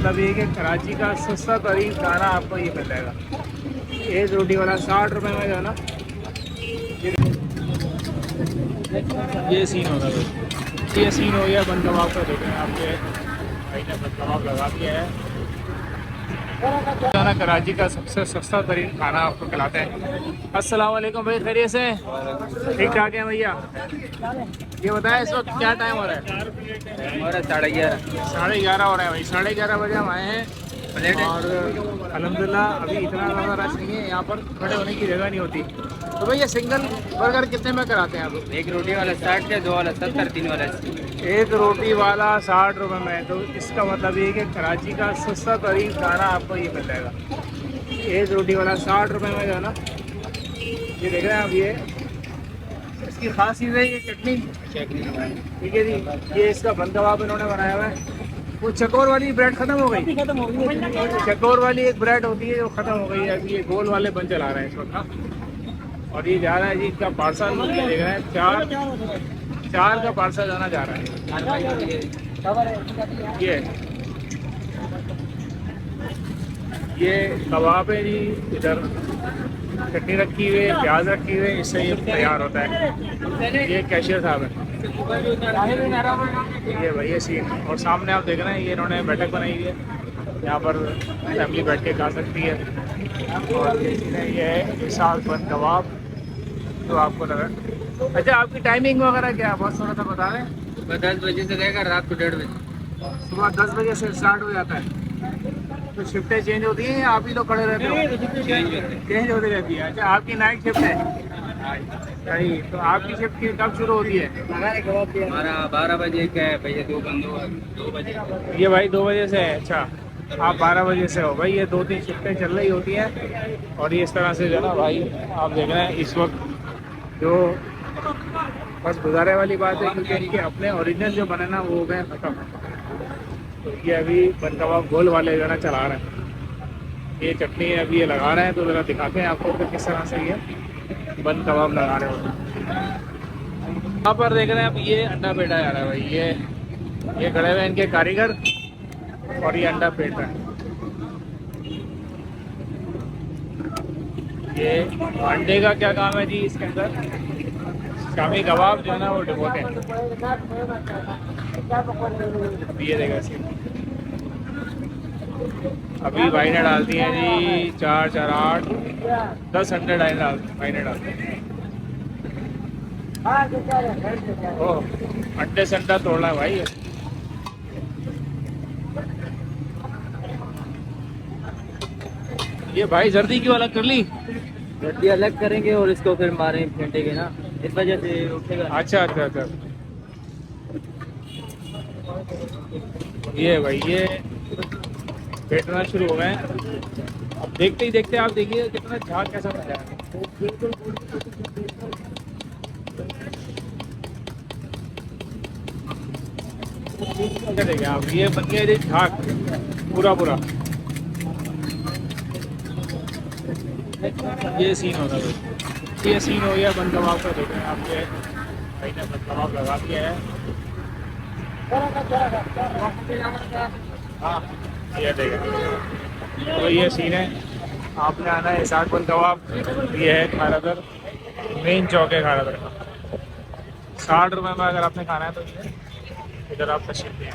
मतलब ये कि कराची का सस्ता तरीन खाना आपको ये मिल जाएगा। एक रोटी वाला 60 रुपए में जो है ना, ये सीन होगा भाई। ये सीन हो गया बन कबाब का। देखें आपके भाई ने बन कबाब लगा दिया है। ना कराची का सबसे सस्ता तरीन खाना आपको खिलाते हैं। अस्सलाम वालेकुम भाई, खैरियत से ठीक ठाक है भैया। ये बताएं इस वक्त क्या टाइम हो रहा है? और 11:30। 11:30 हो रहा है भाई। 11:30 बजे हम आए हैं और अल्हम्दुलिल्लाह अभी इतना ज़्यादा रश नहीं है। यहाँ पर खड़े होने की जगह नहीं होती। तो भैया सिंगल बर्गर कितने में कराते हैं आप? एक रोटी वाला 60 का, 2 वाला 70, 3 वाला 80। एक रोटी वाला 60 रुपए में। तो इसका मतलब ये कि कराची का सस्ता तरीन खाना आपको ये मिल जाएगा। एक रोटी वाला 60 रुपए में जो है ना, ये देख रहे हैं आप। ये इसकी खास चीज़ है ये चटनी। ठीक है जी। ये इसका बन कबाब इन्होंने बनाया हुआ है। वो चकोर वाली ब्रेड खत्म हो गई। चकोर वाली एक ब्रेड होती है जो खत्म हो गई है। अभी ये गोल वाले बन चला रहे हैं इस वक्त। और ये जा रहा है जी, इसका पार्सल देख रहे हैं। चार का पार्सल जाना जा रहा है। ये कबाब है जी। इधर चटनी रखी हुई है, प्याज रखी हुई है, इससे ये तैयार होता है। ये कैशियर साहब है। ये भैया सीन। और सामने आप देख रहे हैं ये इन्होंने बैठक बनाई हुई है। यहाँ पर फैमिली बैठ के खा सकती है। और ये है साग बन कबाब तो आपको लगा। अच्छा, आपकी टाइमिंग वगैरह क्या है? बहुत थोड़ा सा बता रहे हैं। सुबह 10 बजे से लेकर रात को 1:30 बजे। सुबह 10 बजे से स्टार्ट हो जाता है। तो शिफ्टें चेंज होती हैं या आप ही लोग खड़े रहते हो? चेंज होती रहती है। अच्छा, आपकी नाइट शिफ्ट है? सही। तो आपकी शिफ्ट कब शुरू होती है? हमारा 12 बजे का है भैया, 2 बंद हुआ 2 बजे। ये भाई 2 बजे से है। अच्छा, आप 12 बजे से हो भाई। ये 2-3 शिफ्टें चल रही होती हैं। और ये इस तरह से जो है ना भाई, आप देख रहे हैं इस वक्त जो बस गुजारे वाली बात है, क्योंकि इनके अपने ओरिजिनल जो बने ना वो हो गए ख़त्म। तो ये अभी बन कबाब गोल वाले जो ना चला रहे हैं। ये चटनी अभी ये लगा रहे हैं, तो ज़रा दिखाते हैं आपको कि किस तरह से ये बन कबाब लगा रहे होते हैं। यहाँ पर देख रहे हैं आप, ये अंडा पेटा जा रहा है भाई। ये खड़े हुए हैं इनके कारीगर और ये अंडा पेट रहे हैं। ये अंडे का क्या काम है जी? इसके अंदर शामी कबाब जो है ना वो डुबोते हैं। ये देगा सीन। अभी भाई ने डाल दिए हैं जी 4, 4, 8, 10 अंडे भाई ने डाल दिए। ओह, अंडे से अंडा तोड़ना है भाई। ये भाई जर्दी क्यों अलग कर ली? जल्दी अलग करेंगे और इसको फिर मारें फेंटेंगे ना, इस वजह से उठेगा। अच्छा अच्छा अच्छा। ये भाई ये फेंटना शुरू हो गए हैं। अब देखते ही देखते आप देखिए कितना झाग कैसा बन जाएगा। क्या देखिए आप, ये बन गया ये झाग पूरा पूरा। ये सीन होगा भाई। ये सीन हो गया बन कबाब का। देखें आपके भाई ने बन कबाब लगा दिया है। हाँ, ये देखें। तो ये सीन है। आपने आना है इसाक बन कबाब। ये है खारादर, मेन चौक है खारादर का। 60 रुपये में अगर आपने खाना है तो ये इधर आप तशरीफ लें।